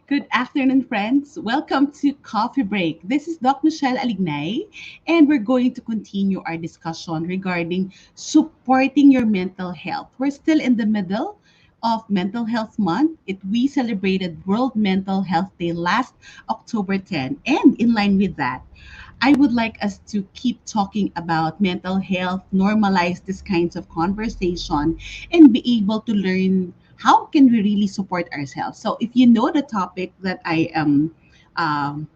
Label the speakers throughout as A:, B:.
A: Good afternoon, friends. Welcome to Coffee Break. This is Doc Michelle Alignay, and we're going to continue our discussion regarding supporting your mental health. We're still in the middle of Mental Health Month. We celebrated World Mental Health Day last October 10, and in line with that, I would like us to keep talking about mental health, normalize these kinds of conversation, and be able to learn how can we really support ourselves. So if you know the topic that I am um,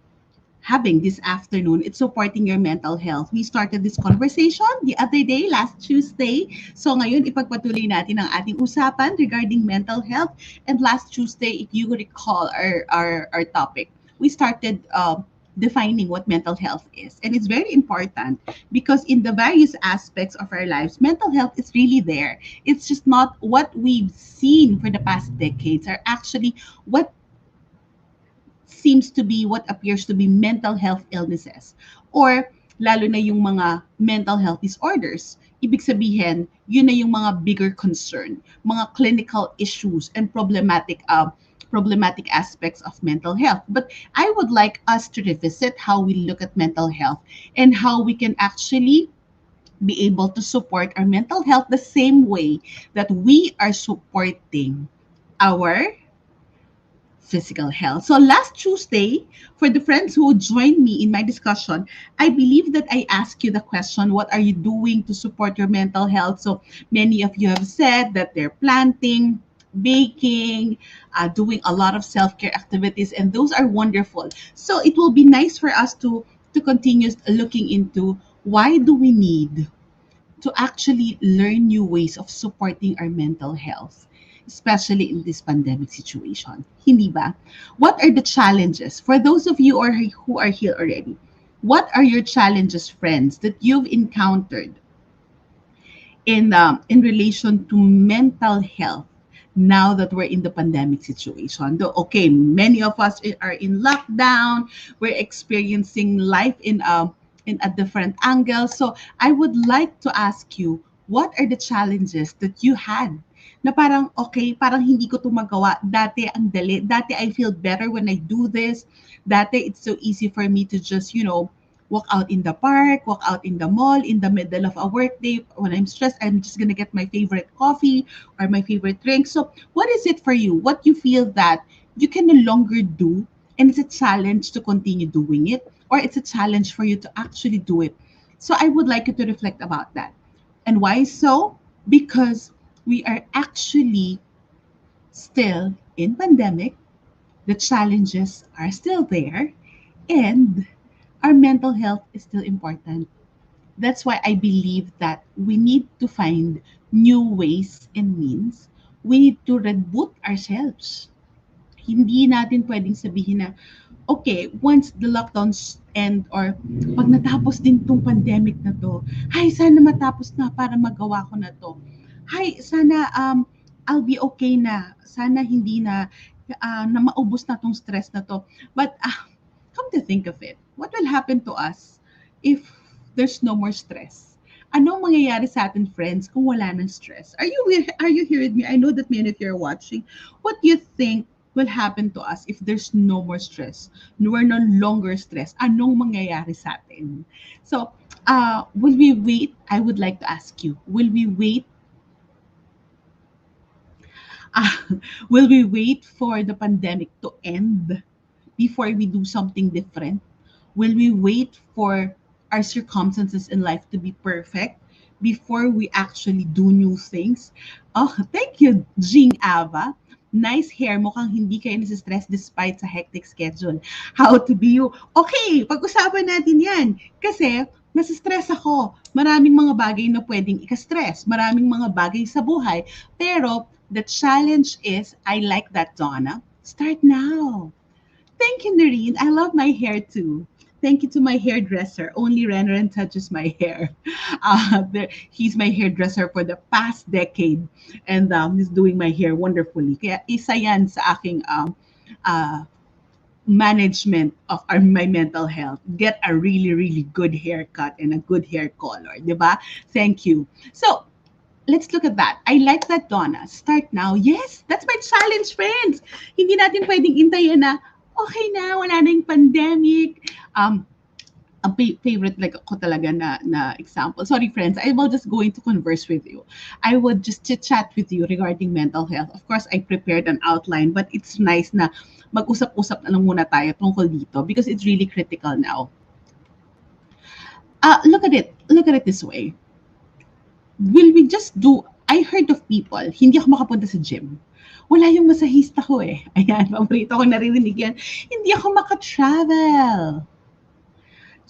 A: having this afternoon, it's supporting your mental health. We started this conversation the other day, last Tuesday. So ngayon, ipagpatuloy natin ang ating usapan regarding mental health. And last Tuesday, if you recall our topic, we started defining what mental health is. And it's very important because in the various aspects of our lives, mental health is really there. It's just not what we've seen for the past decades are actually what seems to be what appears to be mental health illnesses or lalo na yung mga mental health disorders. Ibig sabihin, yun na yung mga bigger concern, mga clinical issues and problematic aspects of mental health. But I would like us to revisit how we look at mental health and how we can actually be able to support our mental health the same way that we are supporting our physical health. So last Tuesday, for the friends who joined me in my discussion, I believe that I asked you the question, what are you doing to support your mental health? So many of you have said that they're planting, baking, doing a lot of self-care activities, and those are wonderful. So it will be nice for us to continue looking into why do we need to actually learn new ways of supporting our mental health, especially in this pandemic situation. Hindi ba? What are the challenges? For those of you who are here already, what are your challenges, friends, that you've encountered in relation to mental health now that we're in the pandemic situation? Though, okay, many of us are in lockdown, we're experiencing life in a different angle. So I would like to ask you, what are the challenges that you had? Na parang, okay, parang hindi ko to magawa. Dati ang dali. Dati I feel better when I do this. Dati it's so easy for me to just, walk out in the park, walk out in the mall in the middle of a workday. When I'm stressed, I'm just gonna get my favorite coffee or my favorite drink. So, what is it for you? What you feel that you can no longer do, and it's a challenge to continue doing it, or it's a challenge for you to actually do it. So, I would like you to reflect about that. And why so? Because we are actually still in pandemic. The challenges are still there, and our mental health is still important. That's why I believe that we need to find new ways and means. We need to reboot ourselves. Hindi natin pwedeng sabihin na, okay, once the lockdowns end or pag natapos din tong pandemic na to, hay, sana matapos na para magawa ko na to. Hay, sana I'll be okay na. Sana hindi na maubos na tong stress na to. But come to think of it, what will happen to us if there's no more stress? Anong mangyayari sa atin, friends, kung wala ng stress? Are you here with me? I know that many of you are watching. What do you think will happen to us if there's no more stress? We're no longer stressed. Anong mangyayari sa atin? So, will we wait? I would like to ask you, will we wait uh, will we wait for the pandemic to end before we do something different? Will we wait for our circumstances in life to be perfect before we actually do new things? Oh, thank you, Jing Ava. Nice hair. Mukhang hindi kayo nasa-stress despite sa hectic schedule. How to be you? Okay, pag-usapan natin yan. Kasi, nasa-stress ako. Maraming mga bagay na pwedeng ika-stress. Maraming mga bagay sa buhay. Pero, the challenge is, I like that, Donna. Start now. Thank you, Noreen. I love my hair too. Thank you to my hairdresser. Only Renren touches my hair. He's my hairdresser for the past decade. And he's doing my hair wonderfully. Kaya isa yan sa aking uh, management of my mental health. Get a really, really good haircut and a good hair color. Diba? Thank you. So, let's look at that. I like that, Donna. Start now. Yes, that's my challenge, friends. Hindi natin pwedeng intayin na, okay na, wala na yung pandemic. Ang favorite like ko talaga na example. Sorry friends, I will just going to converse with you. I would just chit chat with you regarding mental health. Of course, I prepared an outline, but it's nice na mag-usap-usap na lang muna tayo tungkol dito because it's really critical now. Look at it. Look at it this way. Will we just do, I heard of people, hindi ako makapunta sa gym. Wala yung masahista ko eh. Ayan, paborito ko naririnig yan. Hindi ako makatravel.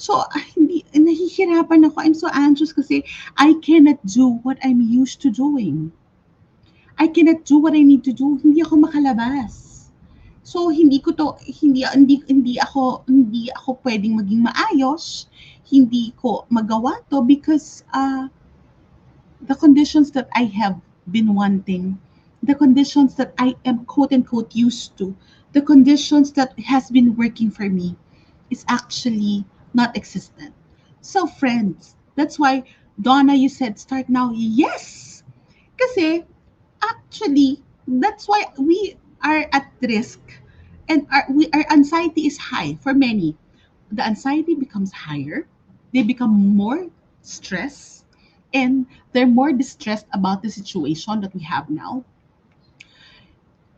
A: So, hindi, nahihirapan ako. I'm so anxious kasi I cannot do what I'm used to doing. I cannot do what I need to do. Hindi ako makalabas. So, hindi ako pwedeng maging maayos. Hindi ko magawa to because the conditions that I have been wanting, the conditions that I am quote unquote used to, the conditions that has been working for me is actually not existent. So friends, that's why Donna, you said start now. Yes! Kasi actually, that's why we are at risk and our anxiety is high for many. The anxiety becomes higher, they become more stressed, and they're more distressed about the situation that we have now.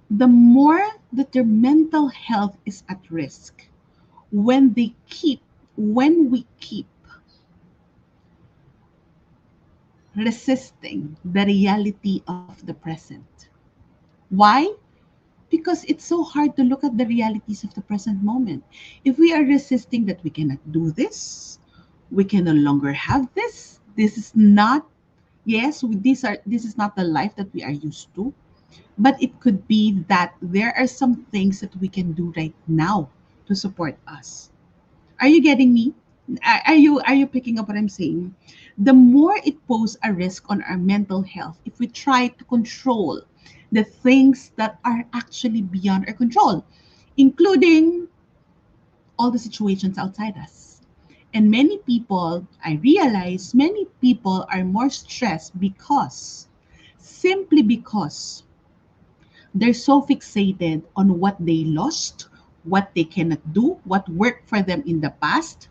A: The more that their mental health is at risk when we keep resisting the reality of the present. Why? Because it's so hard to look at the realities of the present moment. If we are resisting that we cannot do this, we can no longer have this. This is not, yes, this is not the life that we are used to. But it could be that there are some things that we can do right now to support us. Are you getting me? Are you picking up what I'm saying? The more it poses a risk on our mental health if we try to control the things that are actually beyond our control, including all the situations outside us. And many people, I realize many people are more stressed because simply because they're so fixated on what they lost, what they cannot do, what worked for them in the past,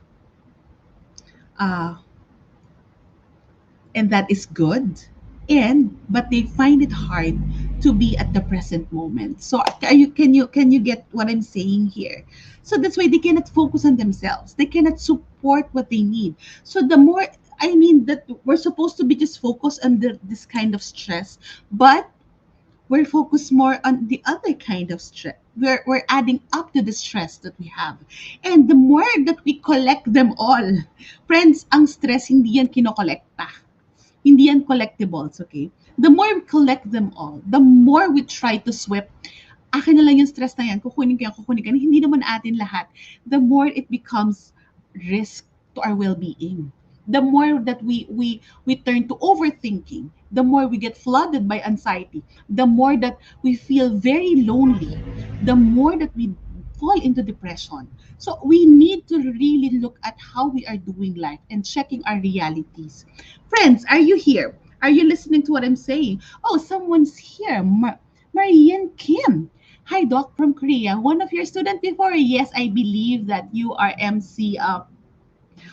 A: uh, and that is good. And but they find it hard to be at the present moment. So can you get what I'm saying here? So that's why they cannot focus on themselves. They cannot support what they need. So the more I mean that we're supposed to be just focused on this kind of stress, but we're focused more on the other kind of stress. We're adding up to the stress that we have. And the more that we collect them all, friends, ang stress hindi yan kinokolekta. Hindi yan collectibles, okay? The more we collect them all, the more we try to sweep, akin na lang yung stress na yan, kukunin ko yan, hindi naman atin lahat. The more it becomes risk to our well-being. The more that we turn to overthinking, the more we get flooded by anxiety, the more that we feel very lonely, the more that we fall into depression. So we need to really look at how we are doing life and checking our realities. Friends, are you here? Are you listening to what I'm saying? Oh, someone's here. Marian Kim. Hi, Doc from Korea. One of your students before? Yes, I believe that you are MC,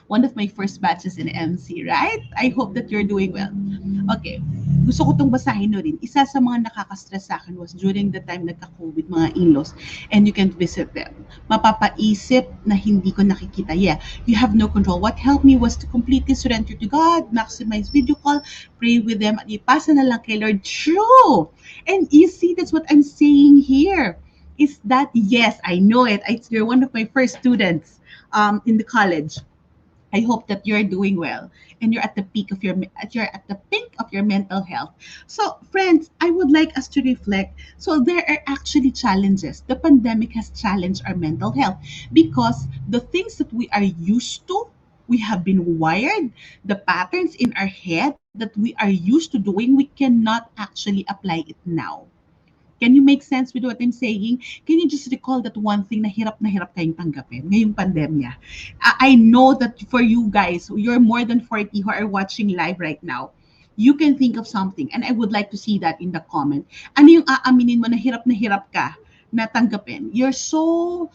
A: one of my first batches in MC, right? I hope that you're doing well. Okay. Gusto ko itong basahin no rin. Isa sa mga nakaka-stress sa akin was during the time nagka-COVID, mga in-laws, and you can't visit them. Mapapaisip na hindi ko nakikita. Yeah, you have no control. What helped me was to completely surrender to God, maximize video call, pray with them, at ipasa na lang kay Lord. True! And you see, that's what I'm saying here. Is that, yes, I know it. You're one of my first students in the college. I hope that you're doing well and you're at the peak of your mental health. So, friends, I would like us to reflect. So, there are actually challenges. The pandemic has challenged our mental health because the things that we are used to, we have been wired, the patterns in our head that we are used to doing, we cannot actually apply it now. Can you make sense with what I'm saying? Can you just recall that one thing na hirap kayong tanggapin ngayong pandemya? I know that for you guys, you're more than 40 who are watching live right now. You can think of something, and I would like to see that in the comment. Ano yung aaminin mo na hirap ka na tanggapin? You're so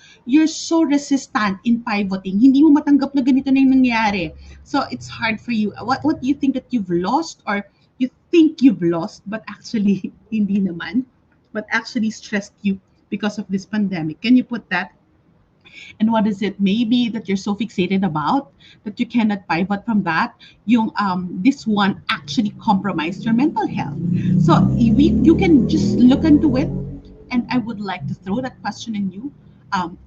A: resistant in pivoting. Hindi mo matanggap na ganito na yung nangyari. So it's hard for you. What do you think that you've lost, or you think you've lost but actually hindi naman, but actually stressed you because of this pandemic? Can you put that? And what is it maybe that you're so fixated about that you cannot pivot from that? Yung this one actually compromised your mental health. So you can just look into it, and I would like to throw that question in you.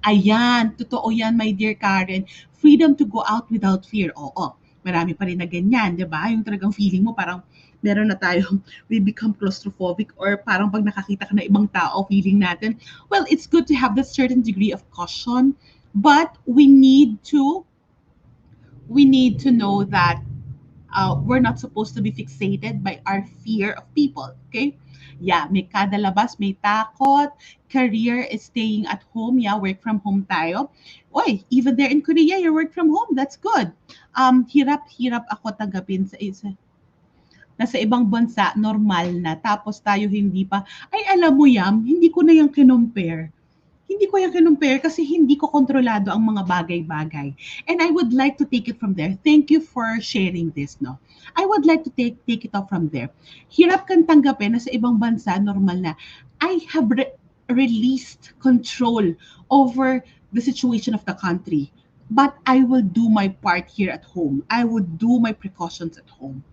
A: Ayan, totoo yan, my dear Karen. Freedom to go out without fear. Oo, marami pa rin na ganyan, di ba? Yung talagang feeling mo parang meron na tayong, we become claustrophobic, or parang pag nakakita ka na ibang tao, feeling natin, well, it's good to have that certain degree of caution, but we need to know that we're not supposed to be fixated by our fear of people. Okay? Yeah, may kada labas, may takot. Career is staying at home. Yeah, work from home tayo. Oy, even there in Korea, you work from home. That's good. Hirap-hirap ako tanggapin sa isa. Nasa ibang bansa, normal na. Tapos tayo hindi pa. Ay, alam mo yan, hindi ko na yung kinompare. Hindi ko yan kinumpare kasi hindi ko kontrolado ang mga bagay-bagay. And I would like to take it from there. Thank you for sharing this, no? I would like to take it off from there. Hirap kang tanggapin na sa ibang bansa, normal na. I have released control over the situation of the country. But I will do my part here at home. I would do my precautions at home.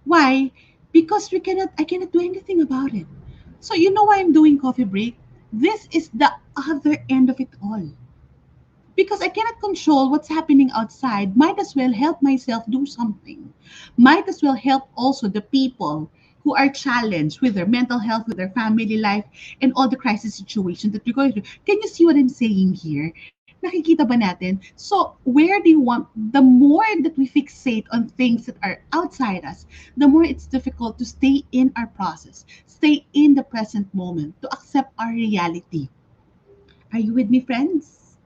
A: Why? Because I cannot do anything about it. So you know why I'm doing coffee break? This is the other end of it all. Because I cannot control what's happening outside, might as well help myself do something. Might as well help also the people who are challenged with their mental health, with their family life, and all the crisis situations that we're going through. Can you see what I'm saying here? Nakikita ba natin? So, where do you want, the more that we fixate on things that are outside us, the more it's difficult to stay in our process, stay in the present moment, to accept our reality. Are you with me, friends?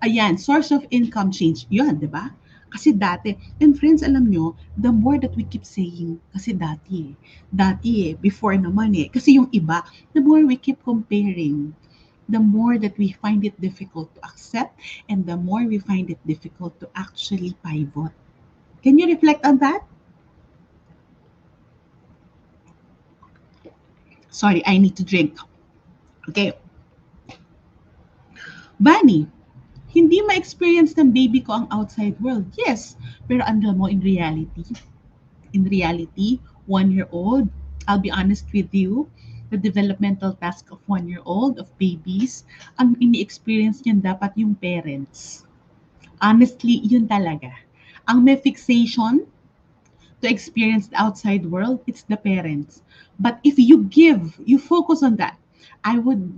A: Ayan, source of income change. Yun, di ba? Kasi dati, and friends, alam nyo, the more that we keep saying, kasi dati before naman kasi yung iba, the more we keep comparing, the more that we find it difficult to accept, and the more we find it difficult to actually pivot. Can you reflect on that? Sorry, I need to drink. Okay. Bunny, hindi ma-experience ng baby ko ang outside world. Yes, pero alam mo, in reality, 1 year old, I'll be honest with you, the developmental task of 1 year old, of babies, ang ini-experience niyan dapat yung parents. Honestly, yun talaga. Ang may fixation to experience the outside world, it's the parents. But if you focus on that.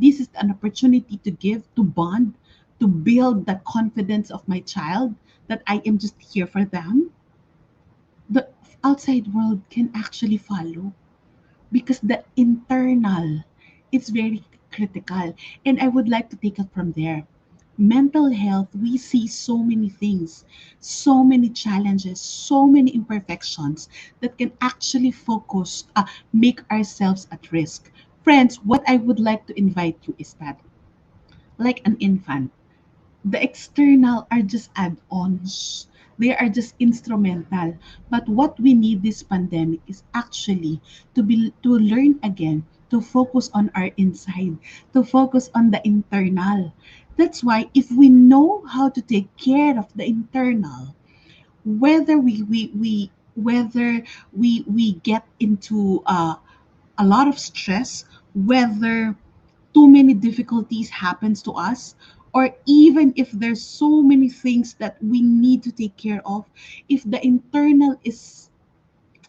A: This is an opportunity to give, to bond, to build the confidence of my child that I am just here for them. The outside world can actually follow, because the internal is very critical. And I would like to take it from there. Mental health, we see so many things, so many challenges, so many imperfections that can actually make ourselves at risk. Friends, what I would like to invite you is that, like an infant, the external are just add-ons. They are just instrumental. But what we need this pandemic is actually to learn again, to focus on our inside, to focus on the internal. That's why if we know how to take care of the internal, whether we get into a lot of stress, whether too many difficulties happens to us, or even if there's so many things that we need to take care of, if the internal is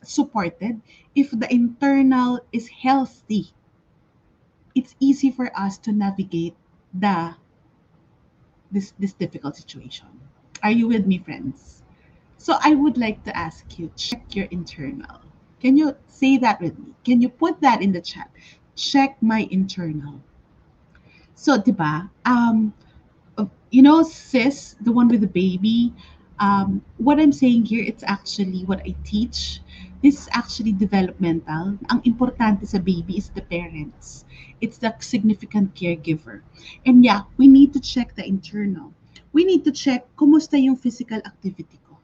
A: supported, if the internal is healthy, it's easy for us to navigate the this difficult situation. Are you with me, friends? So I would like to ask you, check your internal. Can you say that with me? Can you put that in the chat? Check my internal. So, 'di ba? Sis, the one with the baby, what I'm saying here, it's actually what I teach. this is actually developmental. Ang importante sa baby is the parents. It's the significant caregiver. And yeah, we need to check the internal. We need to check kumusta yung physical activity ko.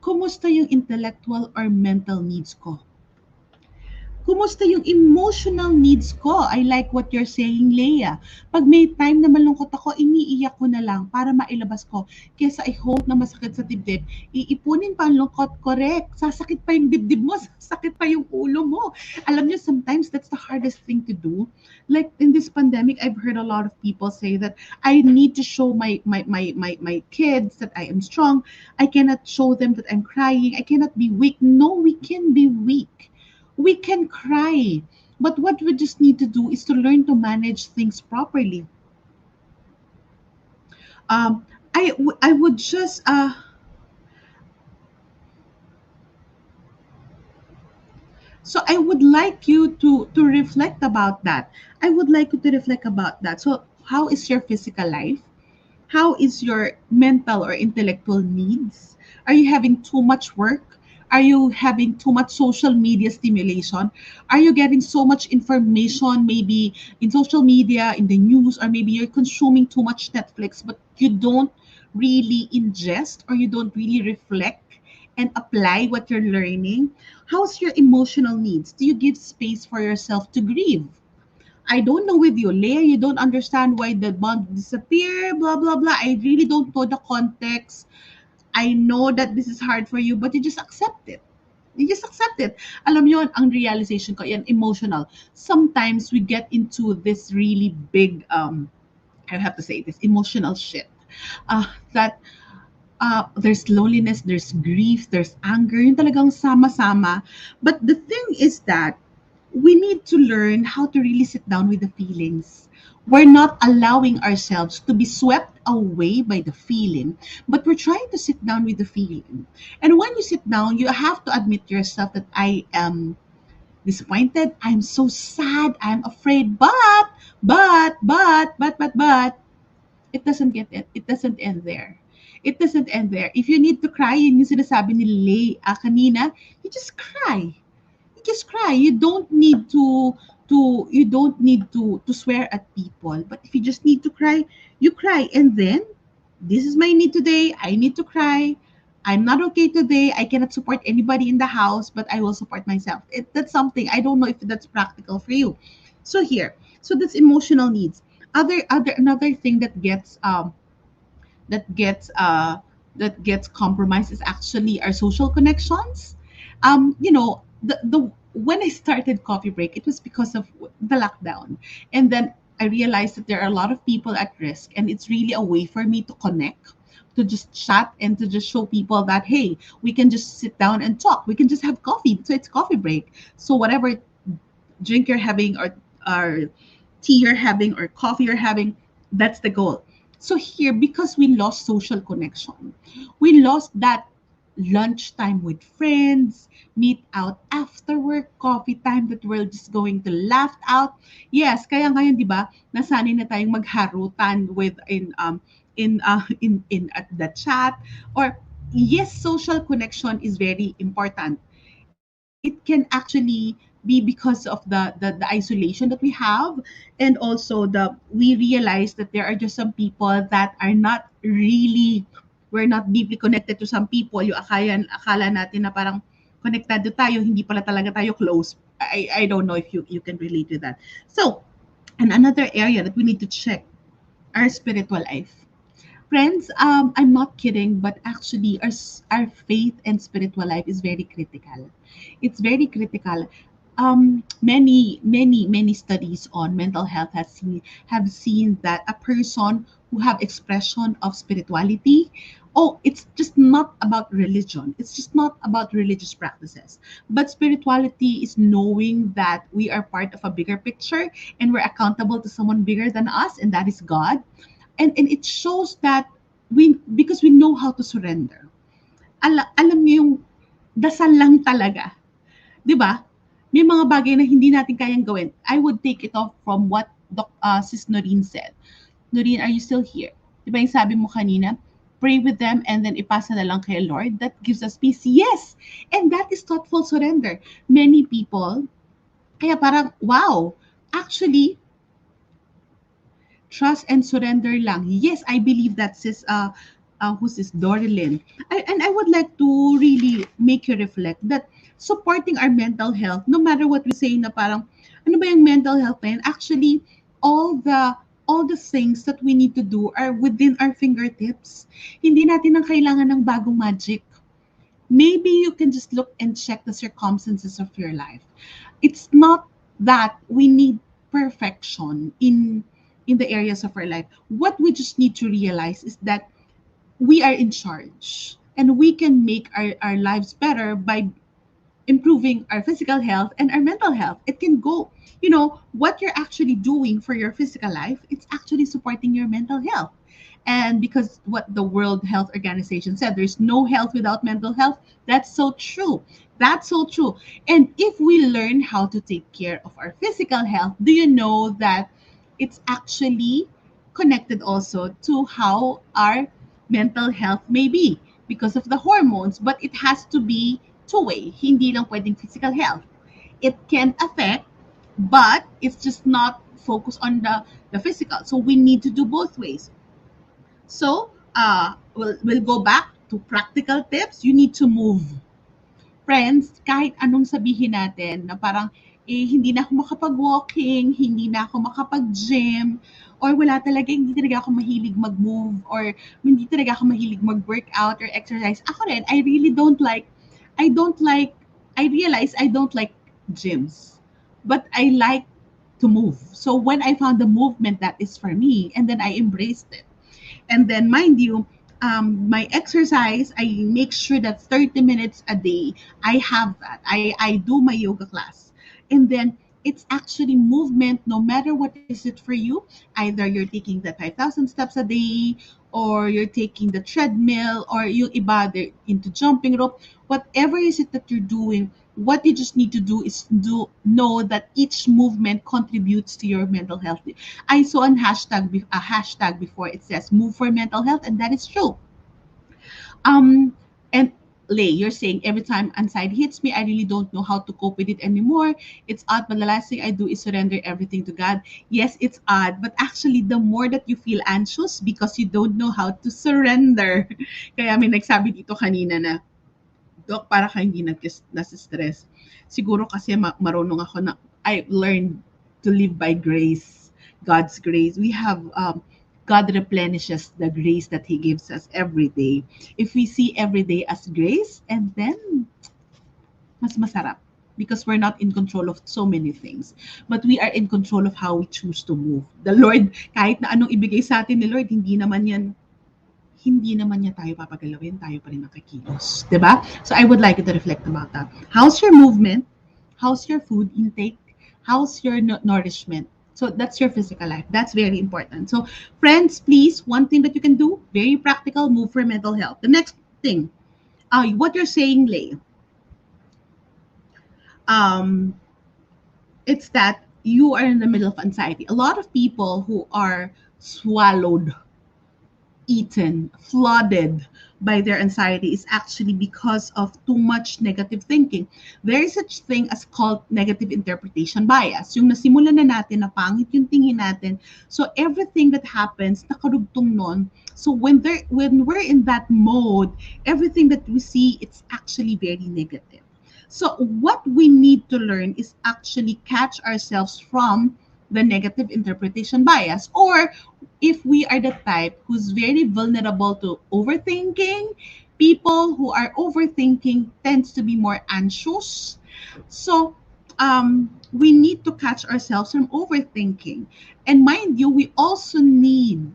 A: Kumusta yung intellectual or mental needs ko. Kumusta yung emotional needs ko? I like what you're saying, Leia. Pag may time na malungkot ako, iniiyak ko na lang para mailabas ko. Kesa I hold na masakit sa dibdib, iipunin pa ang lungkot, correct. Sasakit pa yung dibdib mo, sasakit pa yung ulo mo. Alam niyo, sometimes that's the hardest thing to do. Like in this pandemic, I've heard a lot of people say that I need to show my kids that I am strong. I cannot show them that I'm crying. I cannot be weak. No, we can be weak. We can cry. But what we just need to do is to learn to manage things properly. Um, I would just so I would like you to reflect about that. I would like you to reflect about that. So how is your physical life? How is your mental or intellectual needs? Are you having too much work? Are you having too much social media stimulation? Are you getting so much information, maybe in social media, in the news, or maybe you're consuming too much Netflix, but you don't really ingest or you don't really reflect and apply what you're learning? How's your emotional needs? Do you give space for yourself to grieve? I don't know with you, Leah, you don't understand why the bond disappear, blah, blah, blah. I really don't know the context. I know that this is hard for you, but you just accept it. You just accept it. Alam yun, ang realization ko, yan, emotional. Sometimes we get into this really big, I have to say this, emotional shit. That there's loneliness, there's grief, there's anger, yung talagang sama-sama. But the thing is that we need to learn how to really sit down with the feelings. We're not allowing ourselves to be swept away by the feeling, but we're trying to sit down with the feeling. And when you sit down, you have to admit to yourself that I am disappointed, I'm so sad, I'm afraid, but it doesn't get it. It doesn't end there. It doesn't end there. If you need to cry, yun yung sinasabi ni Lay kanina, you just cry. You just cry. You don't need to swear at people. But if you just need to cry, you cry. And then this is my need today. I need to cry. I'm not okay today. I cannot support anybody in the house, but I will support myself. That's something. I don't know if that's practical for you. So here, so that's emotional needs. Other another thing that gets uh that gets compromised is actually our social connections. The when I started Coffee Break, it was because of the lockdown, and then I realized that there are a lot of people at risk, and it's really a way for me to connect, to just chat and to just show people that hey, we can just sit down and talk, we can just have coffee, so it's Coffee Break. So whatever drink you're having, or tea you're having, or coffee you're having, that's the goal. So here, because we lost social connection, we lost that lunchtime with friends, meet out after work, coffee time that we're just going to laugh out. Yes, kaya ngayon, di ba, nasanay na tayong magharutan with in at the chat, or yes, social connection is very important. It can actually be because of the isolation that we have, and also we realize that there are just some people that are not really, we're not deeply connected to some people. Yung akala natin na parang konektado tayo, hindi pala talaga tayo close. I don't know if you can relate to that. So, and another area that we need to check, our spiritual life. Friends, I'm not kidding, but actually, our faith and spiritual life is very critical. It's very critical. Many studies on mental health have seen that a person who have expression of spirituality, oh, it's just not about religion. It's just not about religious practices. But spirituality is knowing that we are part of a bigger picture and we're accountable to someone bigger than us, and that is God. And it shows that we, because we know how to surrender. Alam niyo yung dasal lang talaga, 'di ba? May mga bagay na hindi natin kayang gawin. I would take it off from what Sis Noreen said. Noreen, are you still here? 'Di ba yung sabi mo kanina, pray with them, and then ipasa na lang kay Lord. That gives us peace. Yes! And that is thoughtful surrender. Many people, kaya parang, wow, actually, trust and surrender lang. Yes, I believe that sis, who's this, Dorilyn. And I would like to really make you reflect that supporting our mental health, no matter what we say na parang, ano ba yung mental health na yun? Actually, all the all the things that we need to do are within our fingertips. Hindi natin ang kailangan ng bagong magic. Maybe you can just look and check the circumstances of your life. It's not that we need perfection in the areas of our life. What we just need to realize is that we are in charge and we can make our lives better by improving our physical health and our mental health. It can go, what you're actually doing for your physical life, it's actually supporting your mental health. And because what the World Health Organization said, there's no health without mental health. That's so true. That's so true. And if we learn how to take care of our physical health, do you know that it's actually connected also to how our mental health may be because of the hormones, but it has to be two-way. Hindi lang pwedeng physical health. It can affect, but it's just not focused on the physical. So we need to do both ways. So, we'll go back to practical tips. You need to move. Friends, kahit anong sabihin natin na parang, hindi na ako makapag-walking, hindi na ako makapag-gym, or wala talaga, hindi talaga ako mahilig mag-move, or hindi talaga ako mahilig mag-workout or exercise. Ako rin, I don't like, I realize I don't like gyms, but I like to move. So when I found the movement that is for me, and then I embraced it. And then, mind you, my exercise, I make sure that 30 minutes a day, I have that. I do my yoga class. And then, it's actually movement, no matter what is it for you. Either you're taking the 5,000 steps a day, or you're taking the treadmill, or yung iba, they're into jumping rope. Whatever is it that you're doing, what you just need to do is know that each movement contributes to your mental health. I saw a hashtag before, it says move for mental health, and that is true. Um, and Lay, you're saying every time anxiety hits me, I really don't know how to cope with it anymore. It's odd, but the last thing I do is surrender everything to God. Yes, it's odd, but actually, the more that you feel anxious because you don't know how to surrender. Kaya may nagsabi dito kanina na, Dok, para ka hindi nasa-stress. Siguro kasi marunong ako na, I learned to live by grace, God's grace. We have, God replenishes the grace that He gives us every day. If we see every day as grace, and then, mas masarap. Because we're not in control of so many things. But we are in control of how we choose to move. The Lord, kahit na anong ibigay sa atin ni Lord, hindi naman niya tayo papagalawin, tayo pa rin nakikilos. Diba? So I would like you to reflect about that. How's your movement? How's your food intake? How's your nourishment? So that's your physical life. That's very important. So friends, please, one thing that you can do, very practical, move for mental health. The next thing, what you're saying, Lay, um, it's that you are in the middle of anxiety. A lot of people who are swallowed, eaten, flooded by their anxiety is actually because of too much negative thinking. There is such thing as called negative interpretation bias. Yung nasimulan na natin na pangit yung tingin natin. So everything that happens, nakarugtong nun. So when we're in that mode, everything that we see, it's actually very negative. So what we need to learn is actually catch ourselves from the negative interpretation bias, or if we are the type who's very vulnerable to overthinking, people who are overthinking tends to be more anxious. So we need to catch ourselves from overthinking. And mind you, we also need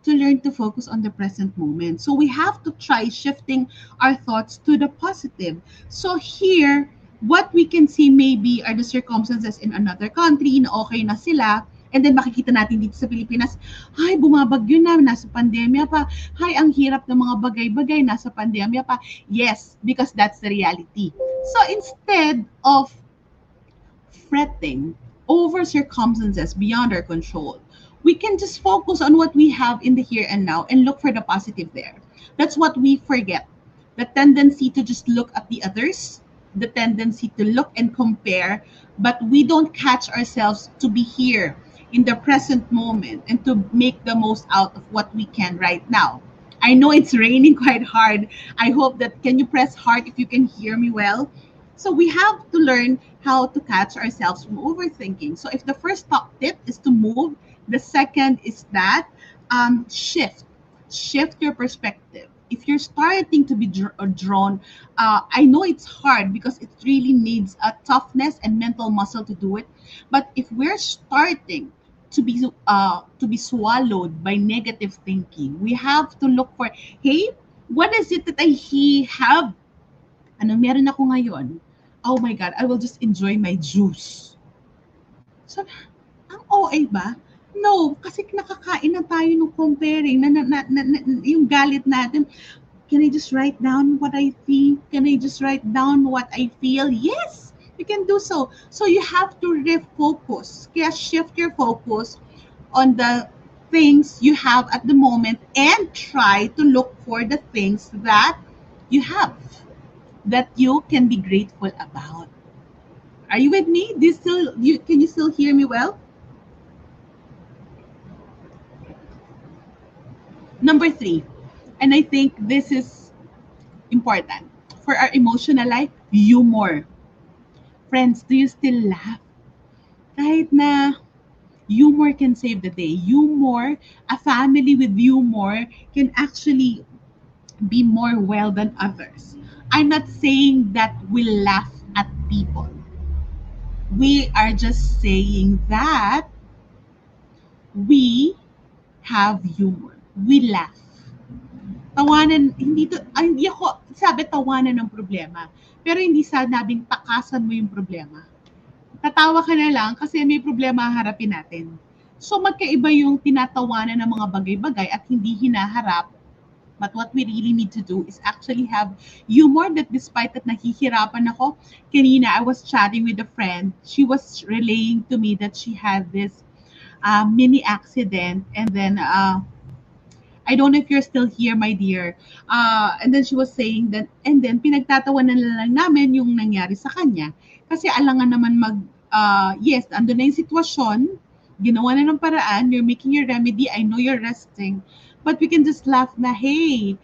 A: to learn to focus on the present moment. So we have to try shifting our thoughts to the positive. So here, what we can see maybe are the circumstances in another country na okay na sila, and then makikita natin dito sa Pilipinas, ay, bumabagyo na, nasa pandemya pa. Ay, ang hirap ng mga bagay-bagay, nasa pandemya pa. Yes, because that's the reality. So instead of fretting over circumstances beyond our control, we can just focus on what we have in the here and now and look for the positive there. That's what we forget. The tendency to just look at the others, the tendency to look and compare, but we don't catch ourselves to be here in the present moment and to make the most out of what we can right now. I know it's raining quite hard. I hope that can you press heart if you can hear me well? So we have to learn how to catch ourselves from overthinking. So if the first top tip is to move, the second is that shift your perspective. If you're starting to be drawn, I know it's hard because it really needs a toughness and mental muscle to do it. But if we're starting to be swallowed by negative thinking, we have to look for, hey, what is it that have? Ano meron ako ngayon? Oh my God, I will just enjoy my juice. So, ang OA ba? No, kasi nakakain na tayo ng comparing, yung galit natin. Can I just write down what I think? Can I just write down what I feel? Yes, you can do so. So you have to refocus. Kaya shift your focus on the things you have at the moment and try to look for the things that you have that you can be grateful about. Are you with me? Do you still can you still hear me well? Number three, and I think this is important for our emotional life, humor. Friends, do you still laugh? Kahit na humor can save the day. Humor, a family with humor can actually be more well than others. I'm not saying that we laugh at people. We are just saying that we have humor. We laugh. Tawanan, hindi ako, sabi tawanan ng problema. Pero hindi sinabing takasan mo yung problema. Tatawa ka na lang kasi may problema harapin natin. So magkaiba yung tinatawanan ng mga bagay-bagay at hindi hinaharap. But what we really need to do is actually have humor that despite that nahihirapan ako, kanina I was chatting with a friend. She was relaying to me that she had this mini accident and then I don't know if you're still here, my dear. And then she was saying that, and then pinagtatawanan na lang namin yung nangyari sa kanya. Kasi alangan naman yes, ando na yung sitwasyon, ginawa na ng paraan, you're making your remedy, I know you're resting, but we can just laugh na, hey,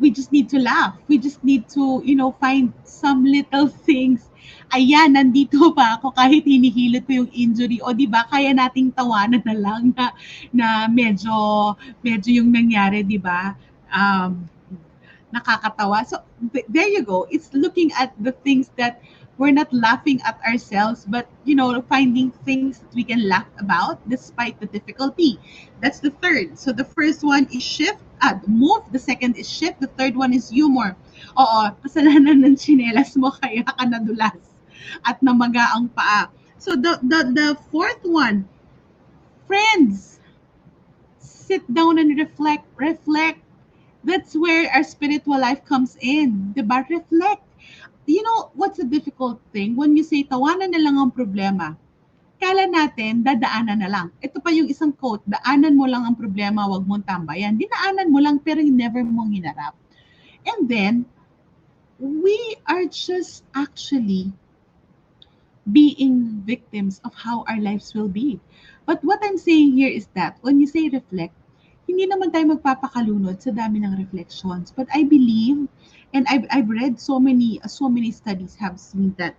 A: we just need to laugh. We just need to, find some little things. Ayan, nandito pa ako kahit hinihilot ko yung injury. O di ba, kaya nating tawanan na lang na medyo yung nangyari, di ba? Nakakatawa. So there you go. It's looking at the things that we're not laughing at ourselves, but finding things that we can laugh about despite the difficulty. That's the third. So the first one is move. The second is shift. The third one is humor. Oo, kasalanan ng tsinelas mo kaya ka nadulas at namaga ang paa. So the fourth one, friends, sit down and reflect. That's where our spiritual life comes in. Diba? Reflect. You know, what's a difficult thing? When you say, tawanan na lang ang problema, kala natin, dadaanan na lang. Ito pa yung isang quote, daanan mo lang ang problema, wag mong tambayan. Dinaanan mo lang, pero never mong hinarap. And then, we are just actually being victims of how our lives will be. But what I'm saying here is that, when you say reflect, hindi naman tayo magpapakalunod sa dami ng reflections. But I believe, and I've read so many studies have seen that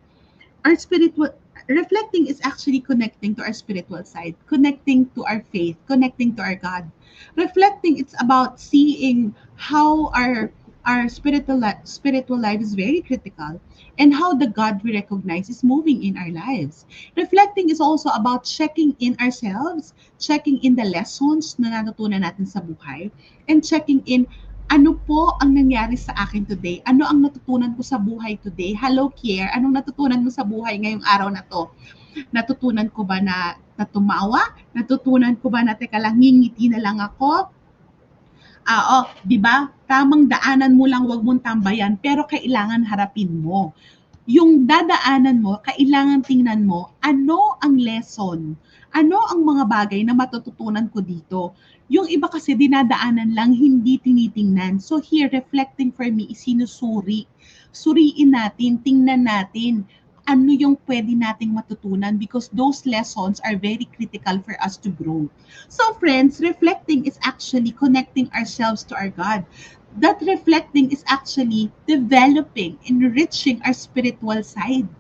A: our spiritual reflecting is actually connecting to our spiritual side, connecting to our faith, connecting to our God. Reflecting, it's about seeing how our spiritual life is very critical and how the God we recognize is moving in our lives. Reflecting is also about checking in ourselves, checking in the lessons na natutunan natin sa buhay, and checking in ano po ang nangyari sa akin today? Ano ang natutunan ko sa buhay today? Hello, Kier. Anong natutunan mo sa buhay ngayong araw na to? Natutunan ko ba na tumawa? Natutunan ko ba na teka lang, ngingiti na lang ako? Di ba? Tamang daanan mo lang, wag mong tambayan, pero kailangan harapin mo. yung dadaanan mo, kailangan tingnan mo, ano ang lesson? Ano ang mga bagay na matututunan ko dito? Yung iba kasi dinadaanan lang, hindi tinitingnan. So here, reflecting for me is sinusuri. Suriin natin, tingnan natin ano yung pwede nating matutunan because those lessons are very critical for us to grow. So friends, reflecting is actually connecting ourselves to our God. That reflecting is actually developing, enriching our spiritual side,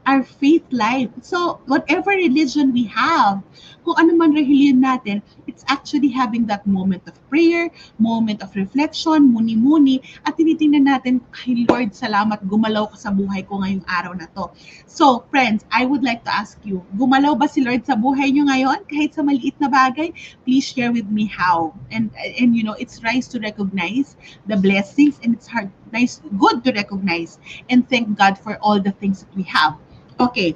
A: our faith life. So, whatever religion we have, kung ano man religion natin, it's actually having that moment of prayer, moment of reflection, muni-muni, at tinitingnan natin, ay Lord, salamat, gumalaw ka sa buhay ko ngayong araw na to. So, friends, I would like to ask you, gumalaw ba si Lord sa buhay nyo ngayon? Kahit sa maliit na bagay, please share with me how. And you know, it's nice to recognize the blessings and it's hard, nice, good to recognize and thank God for all the things that we have. Okay,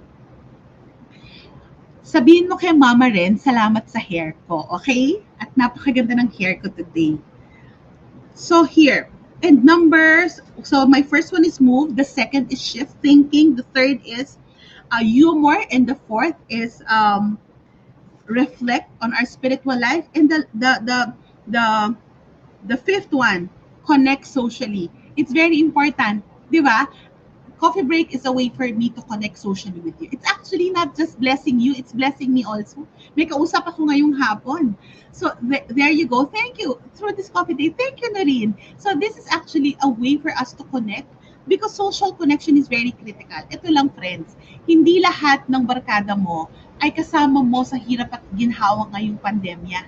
A: sabihin mo kay Mama Ren, salamat sa hair ko, okay? At napakaganda ng hair ko today. So here, and numbers, so my first one is move, the second is shift thinking, the third is humor, and the fourth is reflect on our spiritual life, and the the fifth one, connect socially. It's very important, di ba? Coffee break is a way for me to connect socially with you. It's actually not just blessing you, it's blessing me also. May kausap ako ngayong hapon. So there you go. Thank you. Through this coffee day, thank you, Noreen. So this is actually a way for us to connect because social connection is very critical. Ito lang, friends. Hindi lahat ng barkada mo ay kasama mo sa hirap at ginhawa ngayong pandemya.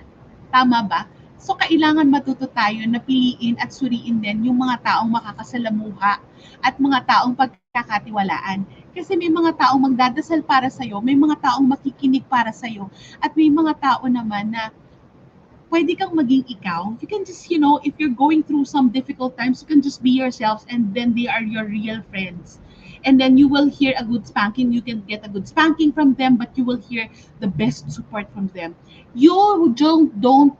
A: Tama ba? So, kailangan matuto tayo na piliin at suriin din yung mga taong makakasalamuha at mga taong pagkakatiwalaan. Kasi may mga taong magdadasal para sa'yo, may mga taong makikinig para sa'yo, at may mga tao naman na pwede kang maging ikaw. You can just, you know, if you're going through some difficult times, you can just be yourselves and then they are your real friends. And then you will hear a good spanking. You can get a good spanking from them, but you will hear the best support from them. You don't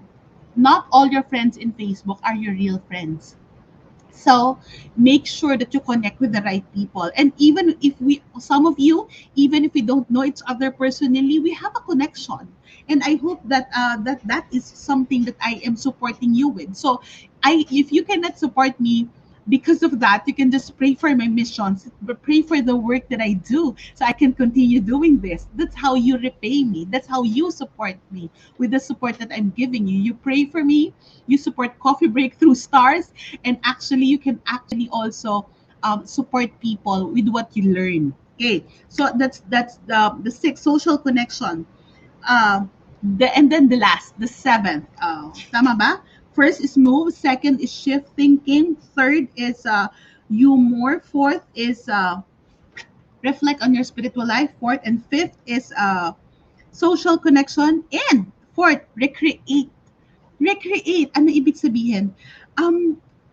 A: not all your friends in Facebook are your real friends. So make sure that you connect with the right people. And even if some of you, even if we don't know each other personally, we have a connection. And I hope that that is something that I am supporting you with. So if you cannot support me because of that, you can just pray for my missions, pray for the work that I do so I can continue doing this. That's how you repay me. That's how you support me with the support that I'm giving you. You pray for me, you support Coffee Break through stars, and actually you can actually also support people with what you learn. Okay, so that's the sixth, social connection. uh, and then the last, the seventh. Tama ba? First is move, second is shift thinking, third is humor, fourth is reflect on your spiritual life, fourth and fifth is social connection, and fourth, recreate. Recreate, ano ibig sabihin?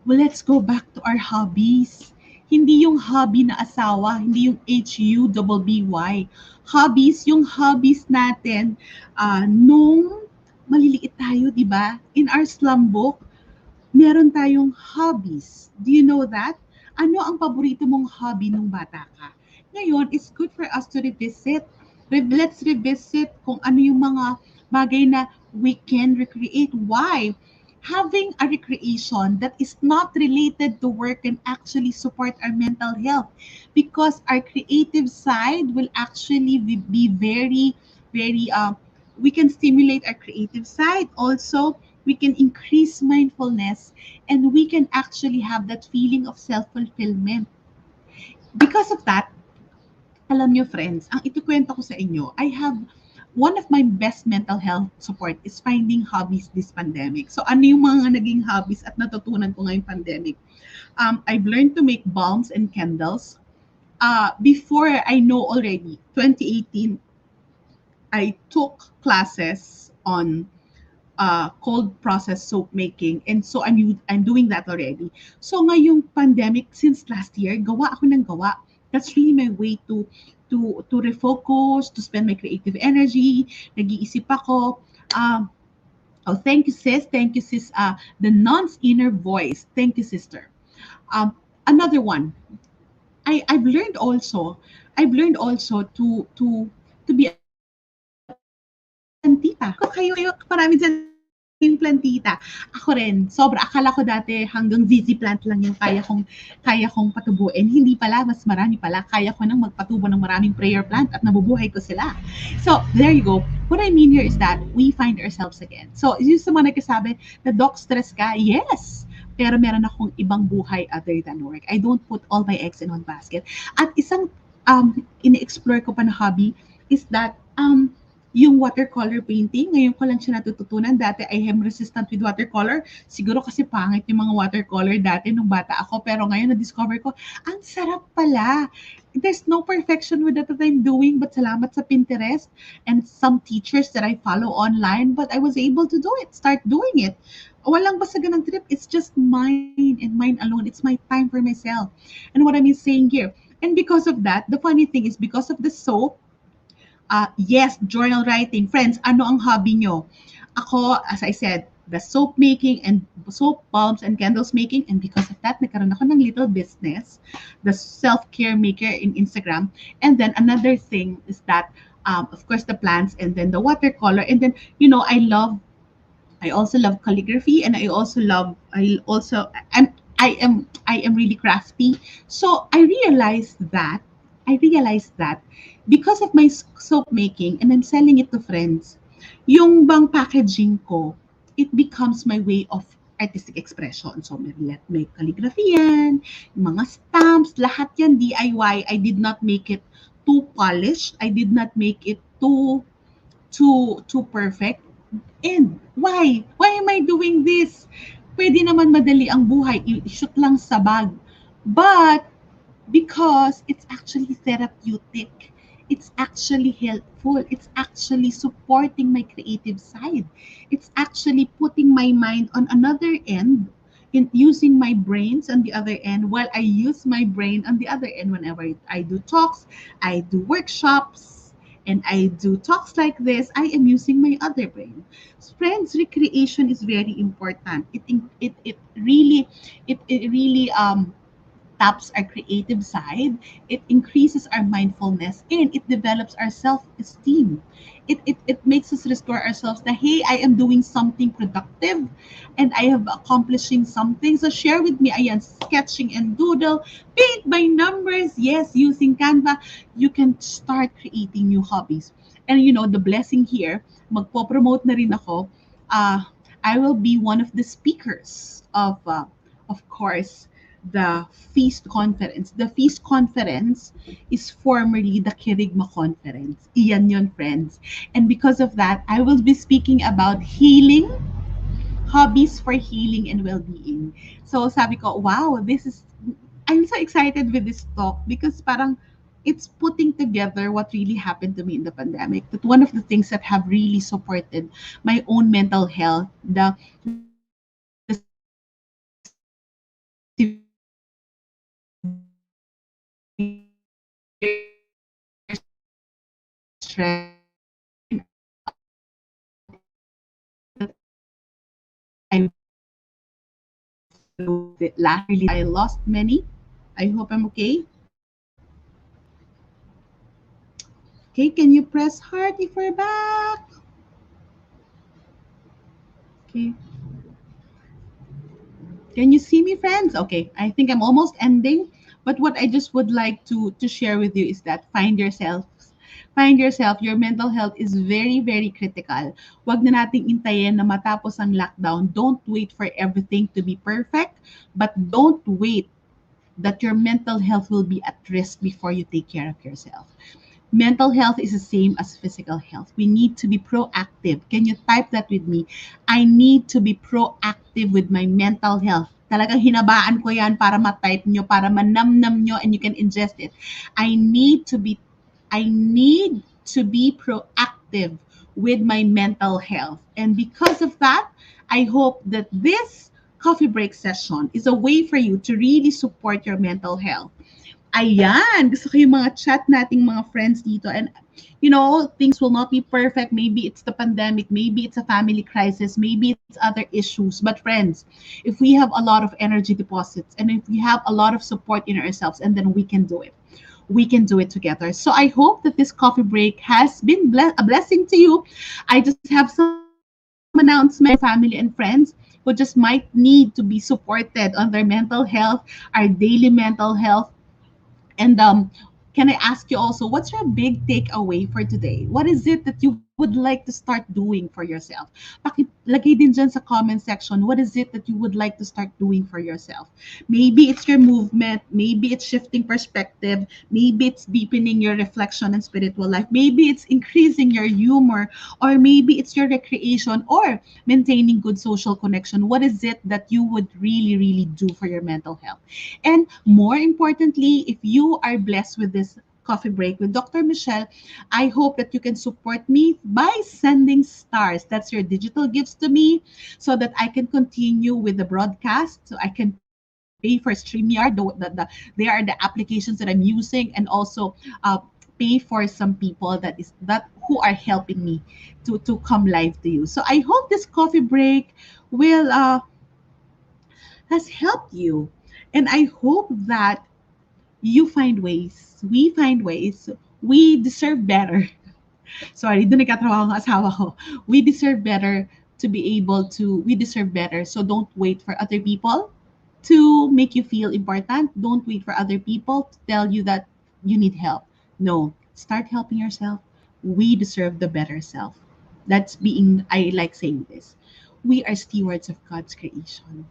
A: Well, let's go back to our hobbies. Hindi yung hobby na asawa, hindi yung HUBBY. Hobbies, yung hobbies natin nung maliliit tayo, di ba? In our slum book, meron tayong hobbies. Do you know that? Ano ang paborito mong hobby nung bata ka? Ngayon, it's good for us to revisit. Let's revisit kung ano yung mga bagay na we can recreate. Why? Having a recreation that is not related to work can actually support our mental health because our creative side will actually be very, very, we can stimulate our creative side. Also, we can increase mindfulness and we can actually have that feeling of self-fulfillment. Because of that, alam nyo friends, ang itukwento ko sa inyo, I have one of my best mental health support is finding hobbies this pandemic. So ano yung mga naging hobbies at natutunan ko ngayong pandemic? I've learned to make balms and candles. Before I know already, 2018, I took classes on cold process soap making, and so I'm doing that already. So ngayong pandemic, since last year, gawa ako ng gawa. That's really my way to refocus, to spend my creative energy. Nag-iisip ako. Oh, thank you sis, thank you sis. The non's inner voice, thank you sister. Another one, I've learned also to be a plantita. Kayo marami diyan yung plantita. Ako rin, sobra akala ko dati hanggang ZZ plant lang yung kaya kong patubuin. Hindi pala, mas marami pala. Kaya ko nang magpatubo ng maraming prayer plant at nabubuhay ko sila. So, there you go. What I mean here is that we find ourselves again. So, yung sa mga nagkasabi na doc stress ka, yes. Pero meron akong ibang buhay other than work. I don't put all my eggs in one basket. At isang ine-explore ko pa na hobby is that yung watercolor painting, ngayon ko lang siya natututunan. Dati I am resistant with watercolor. Siguro kasi pangit yung mga watercolor dati nung bata ako. Pero ngayon na-discover ko, ang sarap pala. There's no perfection with that I'm doing, but salamat sa Pinterest and some teachers that I follow online, but I was able to do it, start doing it. Walang basagan ng trip. It's just mine and mine alone. It's my time for myself. And what I'm saying here. And because of that, the funny thing is because of the soap, yes, journal writing. Friends, ano ang hobby nyo? Ako, as I said, the soap making and soap balms and candles making. And because of that, nagkaroon ako ng little business, the self-care maker in Instagram. And then another thing is that, of course, the plants and then the watercolor. And then, I also love calligraphy, and I am really crafty. So I realized that because of my soap making and I'm selling it to friends, yung bang packaging ko, it becomes my way of artistic expression. So may calligraphy yan, yung mga stamps, lahat yan DIY. I did not make it too polished. I did not make it too perfect. And why? Why am I doing this? Pwede naman madali ang buhay, i-shoot lang sa bag. But because it's actually therapeutic, it's actually helpful, it's actually supporting my creative side. It's actually putting my mind on another end in using my brains on the other end while I use my brain on the other end whenever I do talks, I do workshops, and I do talks like this, I am using my other brain. Friends, recreation is very important. It really taps our creative side, it increases our mindfulness, and it develops our self-esteem. It makes us restore ourselves that, hey, I am doing something productive and I have accomplishing something. So share with me, ayan, sketching and doodle, paint by numbers, yes, using Canva, you can start creating new hobbies. And the blessing here, magpo-promote na rin ako, uh, I will be one of the speakers of course, the Feast Conference. The Feast Conference is formerly the Kirigma Conference. Iyan yun, friends. And because of that, I will be speaking about healing, hobbies for healing and well-being. So sabi ko, wow, I'm so excited with this talk because parang it's putting together what really happened to me in the pandemic. That one of the things that have really supported my own mental health, the severe stress I lost many. I hope I'm okay. Okay, can you press heart if we're back? Okay. Can you see me, friends? Okay, I think I'm almost ending. But what I just would like to share with you is that find yourself. Find yourself. Your mental health is very, very critical. Wag na nating intayin na matapos ang lockdown. Don't wait for everything to be perfect, but don't wait that your mental health will be at risk before you take care of yourself. Mental health is the same as physical health. We need to be proactive. Can you type that with me? I need to be proactive with my mental health. Talagang hinabaan ko yan para ma-type nyo, para manamnam nyo and you can ingest it. I need to be proactive with my mental health. And because of that, I hope that this coffee break session is a way for you to really support your mental health. Ayan, gusto ko yung mga chat nating mga friends dito. And, things will not be perfect. Maybe it's the pandemic. Maybe it's a family crisis. Maybe it's other issues. But friends, if we have a lot of energy deposits and if we have a lot of support in ourselves, and then we can do it. We can do it together. So I hope that this coffee break has been a blessing to you. I just have some announcements for my family and friends who just might need to be supported on their mental health, our daily mental health, and can I ask you also, what's your big takeaway for today? What is it that you would like to start doing for yourself? Lagay din dyan sa comment section, what is it that you would like to start doing for yourself? Maybe it's your movement, maybe it's shifting perspective, maybe it's deepening your reflection and spiritual life, maybe it's increasing your humor, or maybe it's your recreation or maintaining good social connection. What is it that you would really, really do for your mental health? And more importantly, if you are blessed with this coffee break with Dr. Michelle, I hope that you can support me by sending stars. That's your digital gifts to me so that I can continue with the broadcast, so I can pay for StreamYard. They are the applications that I'm using, and also pay for some people that who are helping me to come live to you. So I hope this coffee break will has helped you. And I hope that you find ways, we find ways, we deserve better. Sorry, doon nagkatrabaho ang asawa ko. We deserve better. So don't wait for other people to make you feel important. Don't wait for other people to tell you that you need help. No, start helping yourself. We deserve the better self. I like saying this. We are stewards of God's creation.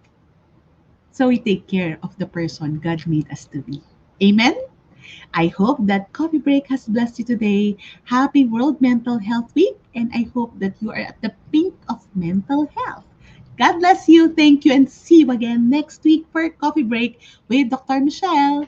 A: So we take care of the person God made us to be. Amen? I hope that Coffee Break has blessed you today. Happy World Mental Health Week, and I hope that you are at the peak of mental health. God bless you. Thank you, and see you again next week for Coffee Break with Dr. Michelle.